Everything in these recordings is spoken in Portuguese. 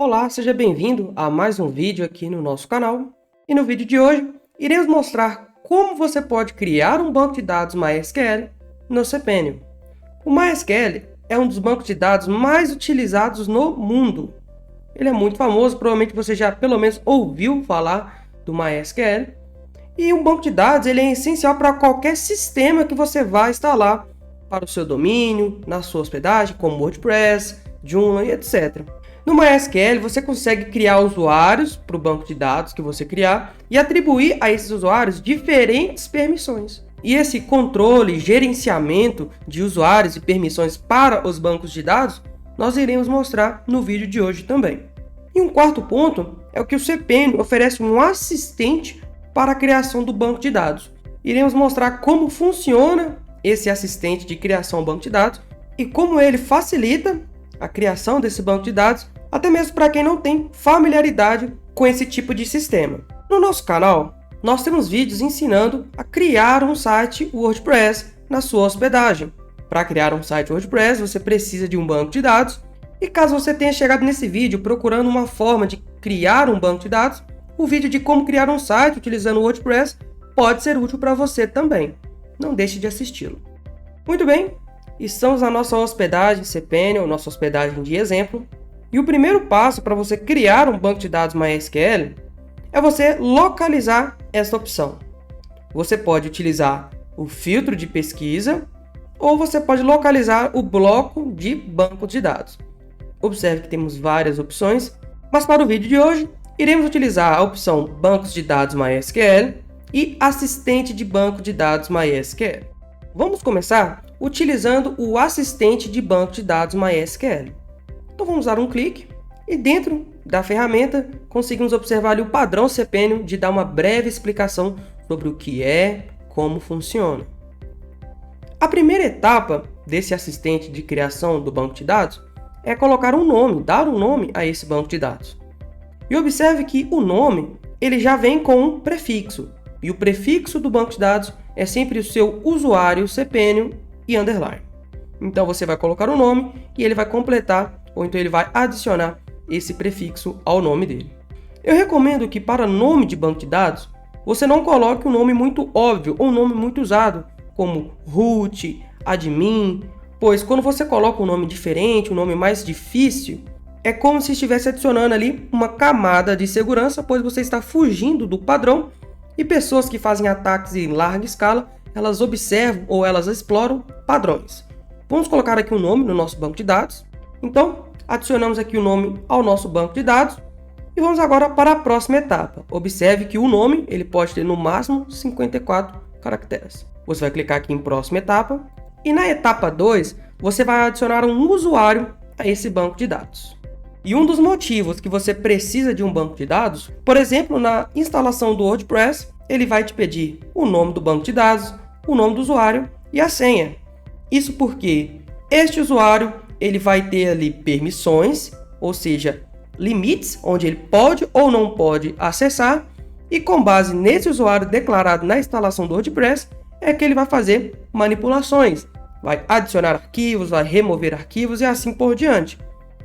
Olá, seja bem-vindo a mais um vídeo aqui no nosso canal. E no vídeo de hoje, iremos mostrar como você pode criar um banco de dados MySQL no cPanel. O MySQL é um dos bancos de dados mais utilizados no mundo. Ele é muito famoso, provavelmente você já pelo menos ouviu falar do MySQL. E um banco de dados ele é essencial para qualquer sistema que você vai instalar para o seu domínio, na sua hospedagem, como WordPress, Joomla e etc. No MySQL, você consegue criar usuários para o banco de dados que você criar e atribuir a esses usuários diferentes permissões. E esse controle e gerenciamento de usuários e permissões para os bancos de dados, nós iremos mostrar no vídeo de hoje também. E um quarto ponto é o que o cPanel oferece um assistente para a criação do banco de dados. Iremos mostrar como funciona esse assistente de criação do banco de dados e como ele facilita a criação desse banco de dados, até mesmo para quem não tem familiaridade com esse tipo de sistema. No nosso canal, nós temos vídeos ensinando a criar um site WordPress na sua hospedagem. Para criar um site WordPress, você precisa de um banco de dados, e caso você tenha chegado nesse vídeo procurando uma forma de criar um banco de dados, o vídeo de como criar um site utilizando o WordPress pode ser útil para você também. Não deixe de assisti-lo. Muito bem, estamos na nossa hospedagem cPanel, nossa hospedagem de exemplo, e o primeiro passo para você criar um banco de dados MySQL é você localizar esta opção. Você pode utilizar o filtro de pesquisa ou você pode localizar o bloco de banco de dados. Observe que temos várias opções, mas para o vídeo de hoje iremos utilizar a opção Bancos de Dados MySQL e Assistente de Banco de Dados MySQL. Vamos começar utilizando o assistente de banco de dados MySQL. Então vamos dar um clique e dentro da ferramenta conseguimos observar ali o padrão cPanel de dar uma breve explicação sobre o que é, como funciona. A primeira etapa desse assistente de criação do banco de dados é colocar um nome, dar um nome a esse banco de dados. E observe que o nome ele já vem com um prefixo, e o prefixo do banco de dados é sempre o seu usuário cPanel e underline. Então você vai colocar o nome e ele vai completar, ou então ele vai adicionar esse prefixo ao nome dele. Eu recomendo que para nome de banco de dados, você não coloque um nome muito óbvio ou um nome muito usado, como root, admin, pois quando você coloca um nome diferente, um nome mais difícil, é como se estivesse adicionando ali uma camada de segurança, pois você está fugindo do padrão e pessoas que fazem ataques em larga escala, elas observam ou elas exploram padrões. Vamos colocar aqui um nome no nosso banco de dados. Então, adicionamos aqui o nome ao nosso banco de dados e vamos agora para a próxima etapa. Observe que o nome ele pode ter no máximo 54 caracteres. Você vai clicar aqui em próxima etapa e na etapa 2 você vai adicionar um usuário a esse banco de dados. E um dos motivos que você precisa de um banco de dados, por exemplo, na instalação do WordPress, ele vai te pedir o nome do banco de dados, o nome do usuário e a senha. Isso porque este usuário ele vai ter ali permissões, ou seja, limites onde ele pode ou não pode acessar, e com base nesse usuário declarado na instalação do WordPress, é que ele vai fazer manipulações, vai adicionar arquivos, vai remover arquivos e assim por diante.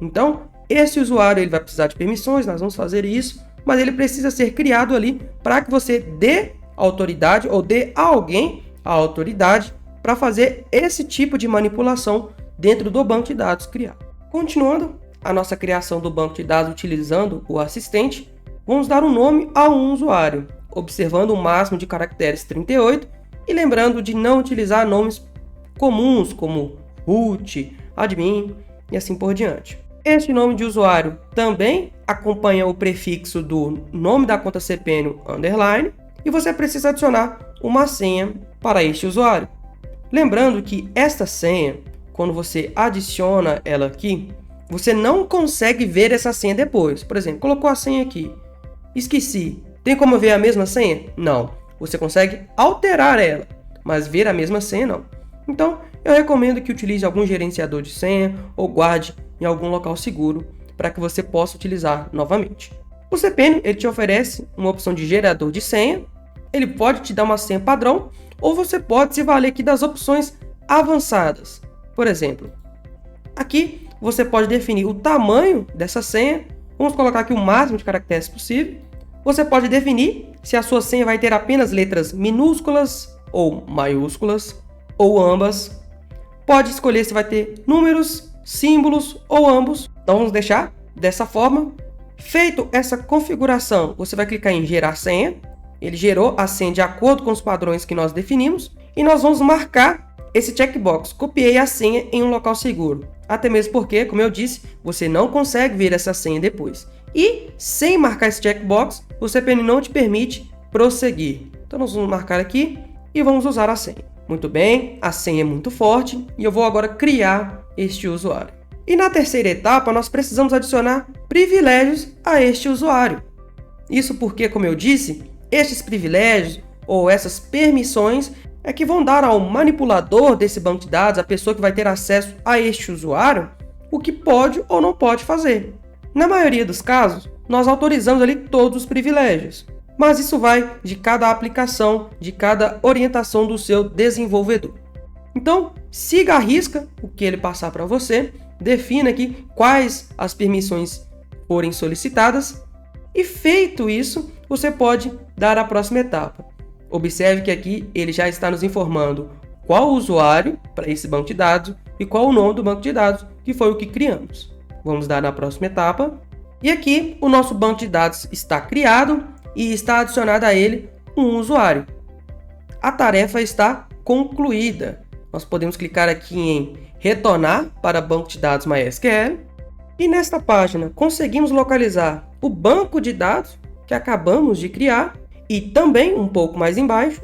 Então, esse usuário ele vai precisar de permissões, nós vamos fazer isso, mas ele precisa ser criado ali para que você dê autoridade ou dê a alguém a autoridade para fazer esse tipo de manipulação dentro do banco de dados criado. Continuando a nossa criação do banco de dados utilizando o assistente, vamos dar um nome a um usuário, observando o máximo de caracteres 38 e lembrando de não utilizar nomes comuns como root, admin e assim por diante. Este nome de usuário também acompanha o prefixo do nome da conta cPanel underline e você precisa adicionar uma senha para este usuário. Lembrando que esta senha, quando você adiciona ela aqui, você não consegue ver essa senha depois. Por exemplo, colocou a senha aqui, esqueci. Tem como ver a mesma senha? Não. Você consegue alterar ela, mas ver a mesma senha não. Então, eu recomendo que utilize algum gerenciador de senha ou guarde em algum local seguro para que você possa utilizar novamente. O cPanel ele te oferece uma opção de gerador de senha, ele pode te dar uma senha padrão ou você pode se valer aqui das opções avançadas. Por exemplo, aqui você pode definir o tamanho dessa senha Vamos colocar aqui o máximo de caracteres possível. Você pode definir se a sua senha vai ter apenas letras minúsculas ou maiúsculas, ou ambas. Pode escolher se vai ter números, símbolos ou ambos. Então vamos deixar dessa forma. Feito essa configuração, você vai clicar em gerar senha. Ele gerou a senha de acordo com os padrões que nós definimos. E nós vamos marcar esse checkbox. Copiei a senha em um local seguro. Até mesmo porque, como eu disse, você não consegue ver essa senha depois. E, sem marcar esse checkbox, o CPN não te permite prosseguir. Então nós vamos marcar aqui e vamos usar a senha. Muito bem, a senha é muito forte e eu vou agora criar este usuário. E na terceira etapa, nós precisamos adicionar privilégios a este usuário. Isso porque, como eu disse, estes privilégios ou essas permissões é que vão dar ao manipulador desse banco de dados, a pessoa que vai ter acesso a este usuário, o que pode ou não pode fazer. Na maioria dos casos, nós autorizamos ali todos os privilégios, mas isso vai de cada aplicação, de cada orientação do seu desenvolvedor. Então, siga à risca o que ele passar para você, defina aqui quais as permissões forem solicitadas e, feito isso, você pode dar a próxima etapa. Observe que aqui ele já está nos informando qual o usuário para esse banco de dados e qual o nome do banco de dados, que foi o que criamos. Vamos dar na próxima etapa. E aqui o nosso banco de dados está criado e está adicionado a ele um usuário. A tarefa está concluída. Nós podemos clicar aqui em retornar para banco de dados MySQL. E nesta página conseguimos localizar o banco de dados que acabamos de criar e também, um pouco mais embaixo,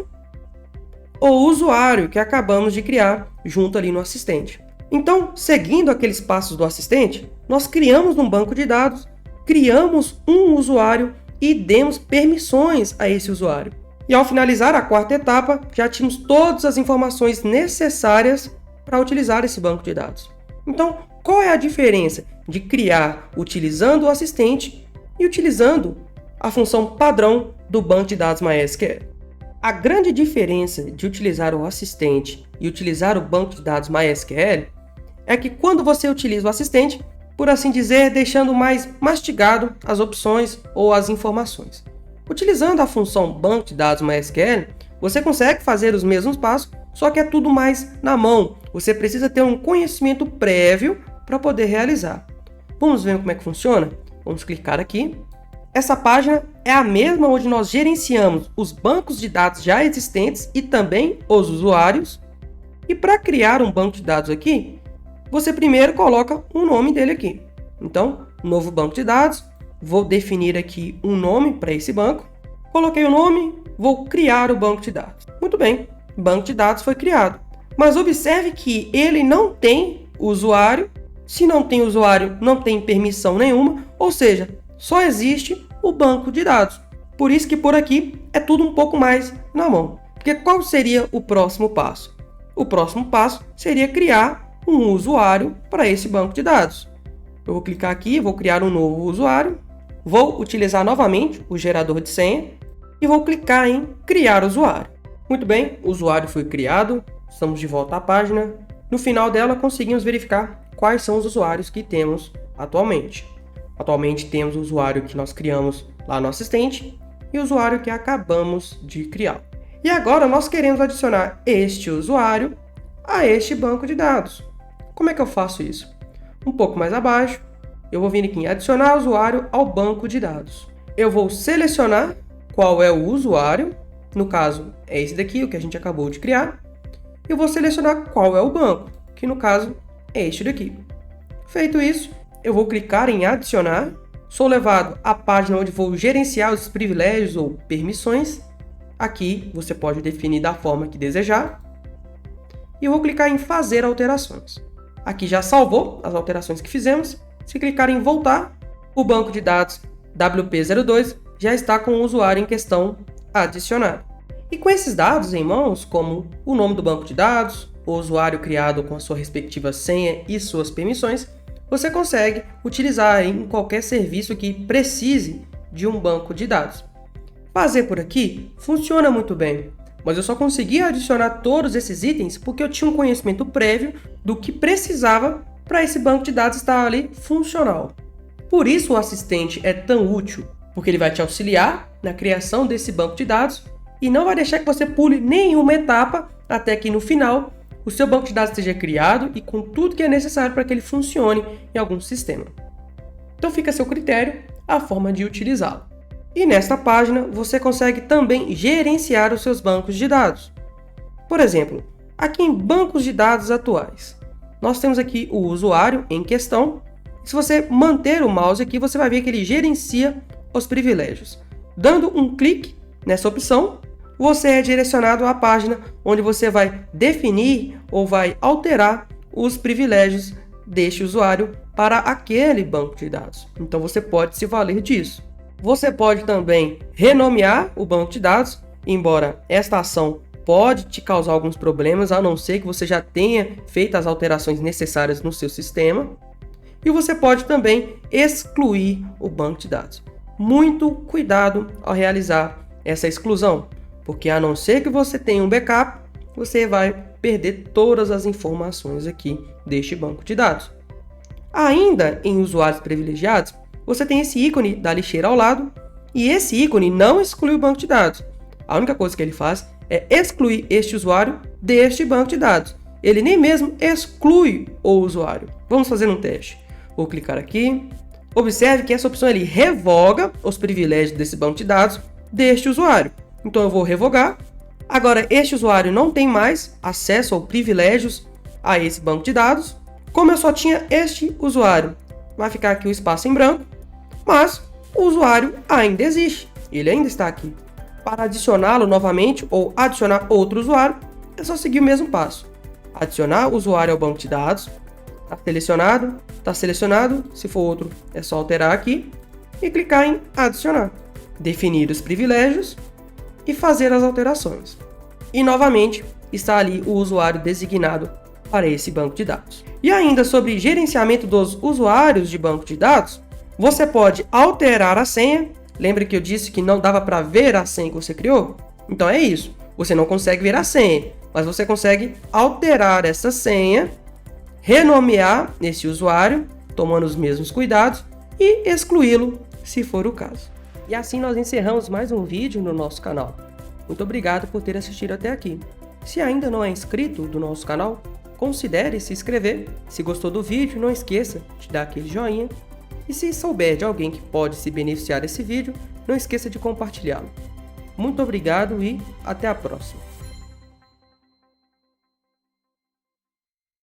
o usuário que acabamos de criar junto ali no assistente. Então, seguindo aqueles passos do assistente, nós criamos um banco de dados, criamos um usuário e demos permissões a esse usuário. E ao finalizar a quarta etapa, já tínhamos todas as informações necessárias para utilizar esse banco de dados. Então, qual é a diferença de criar utilizando o assistente e utilizando a função padrão do banco de dados MySQL? A grande diferença de utilizar o assistente e utilizar o banco de dados MySQL é que quando você utiliza o assistente, por assim dizer, deixando mais mastigado as opções ou as informações. Utilizando a função banco de dados MySQL, você consegue fazer os mesmos passos, só que é tudo mais na mão. Você precisa ter um conhecimento prévio para poder realizar. Vamos ver como é que funciona? Vamos clicar aqui. Essa página é a mesma onde nós gerenciamos os bancos de dados já existentes e também os usuários. E para criar um banco de dados aqui, você primeiro coloca o nome dele aqui. Então, novo banco de dados, vou definir aqui um nome para esse banco. Coloquei o nome, vou criar o banco de dados. Muito bem, banco de dados foi criado. Mas observe que ele não tem usuário. Se não tem usuário, não tem permissão nenhuma, ou seja, só existe o banco de dados. Por isso que por aqui é tudo um pouco mais na mão. Porque qual seria o próximo passo? O próximo passo seria criar um usuário para esse banco de dados. Eu vou clicar aqui, vou criar um novo usuário, vou utilizar novamente o gerador de senha e vou clicar em criar usuário. Muito bem, o usuário foi criado, estamos de volta à página. No final dela conseguimos verificar quais são os usuários que temos atualmente. Atualmente temos o usuário que nós criamos lá no assistente e o usuário que acabamos de criar. E agora nós queremos adicionar este usuário a este banco de dados. Como é que eu faço isso? Um pouco mais abaixo, eu vou vir aqui em adicionar usuário ao banco de dados. Eu vou selecionar qual é o usuário, no caso é esse daqui, o que a gente acabou de criar. Eu vou selecionar qual é o banco, que no caso é este daqui. Feito isso, eu vou clicar em adicionar, sou levado à página onde vou gerenciar os privilégios ou permissões. Aqui você pode definir da forma que desejar. E eu vou clicar em fazer alterações. Aqui já salvou as alterações que fizemos. Se clicar em voltar, o banco de dados WP02 já está com o usuário em questão adicionado. E com esses dados em mãos, como o nome do banco de dados, o usuário criado com a sua respectiva senha e suas permissões, você consegue utilizar em qualquer serviço que precise de um banco de dados. Fazer por aqui funciona muito bem, mas eu só consegui adicionar todos esses itens porque eu tinha um conhecimento prévio do que precisava para esse banco de dados estar ali funcional. Por isso o assistente é tão útil, porque ele vai te auxiliar na criação desse banco de dados e não vai deixar que você pule nenhuma etapa até que no final o seu banco de dados esteja criado e com tudo que é necessário para que ele funcione em algum sistema. Então fica a seu critério a forma de utilizá-lo. E nesta página você consegue também gerenciar os seus bancos de dados. Por exemplo, aqui em bancos de dados atuais, nós temos aqui o usuário em questão. Se você manter o mouse aqui, você vai ver que ele gerencia os privilégios. Dando um clique nessa opção, você é direcionado à página onde você vai definir ou vai alterar os privilégios deste usuário para aquele banco de dados. Então você pode se valer disso. Você pode também renomear o banco de dados, embora esta ação pode te causar alguns problemas, a não ser que você já tenha feito as alterações necessárias no seu sistema. E você pode também excluir o banco de dados. Muito cuidado ao realizar essa exclusão, porque a não ser que você tenha um backup, você vai perder todas as informações aqui deste banco de dados. Ainda em usuários privilegiados, você tem esse ícone da lixeira ao lado, e esse ícone não exclui o banco de dados. A única coisa que ele faz é excluir este usuário deste banco de dados. Ele nem mesmo exclui o usuário. Vamos fazer um teste. Vou clicar aqui. Observe que essa opção ele revoga os privilégios desse banco de dados deste usuário. Então eu vou revogar. Agora este usuário não tem mais acesso ou privilégios a esse banco de dados. Como eu só tinha este usuário, vai ficar aqui o espaço em branco, mas o usuário ainda existe. Ele ainda está aqui. Para adicioná-lo novamente ou adicionar outro usuário, é só seguir o mesmo passo. Adicionar o usuário ao banco de dados. Está selecionado, se for outro é só alterar aqui e clicar em adicionar, definir os privilégios e fazer as alterações. E novamente está ali o usuário designado para esse banco de dados. E ainda sobre gerenciamento dos usuários de banco de dados, você pode alterar a senha. Lembra que eu disse que não dava para ver a senha que você criou? Então é isso, você não consegue ver a senha, mas você consegue alterar essa senha, renomear esse usuário, tomando os mesmos cuidados, e excluí-lo, se for o caso. E assim nós encerramos mais um vídeo no nosso canal. Muito obrigado por ter assistido até aqui. Se ainda não é inscrito do nosso canal, considere se inscrever. Se gostou do vídeo, não esqueça de dar aquele joinha. E se souber de alguém que pode se beneficiar desse vídeo, não esqueça de compartilhá-lo. Muito obrigado e até a próxima.